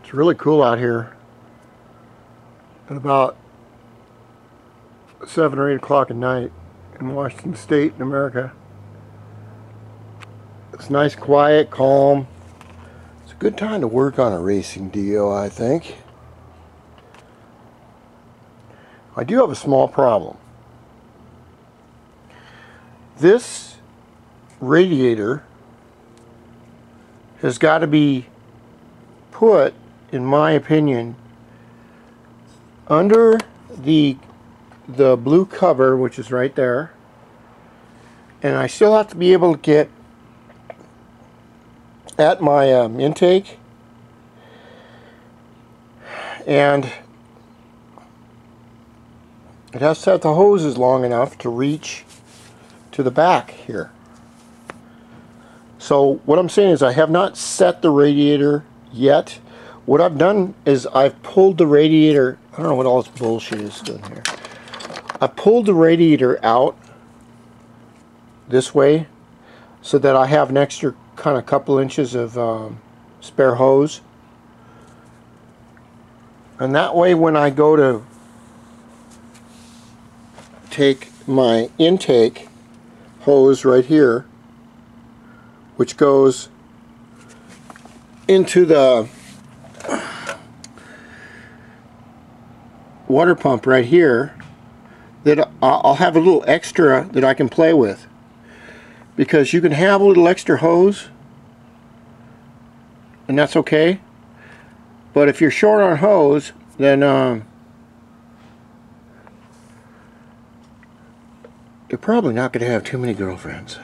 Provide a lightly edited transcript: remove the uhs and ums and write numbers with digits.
It's really cool out here at about 7 or 8 o'clock at night in Washington State in America. It's nice, quiet, calm. It's a good time to work on a racing DIO, I think. I do have a small problem. This radiator has got to be put, in my opinion, under the blue cover, which is right there, and I still have to be able to get at my intake, and it has to have the hoses long enough to reach to the back here. So what I'm saying is I have not set the radiator yet. What I've done is I've pulled the radiator. I don't know what all this bullshit is doing here. I pulled the radiator out this way so that I have an extra kind of couple inches of spare hose, and that way when I go to take my intake hose right here, which goes into the water pump right here, that I'll have a little extra that I can play with, because you can have a little extra hose and that's okay, but if you're short on hose, then you're probably not going to have too many girlfriends.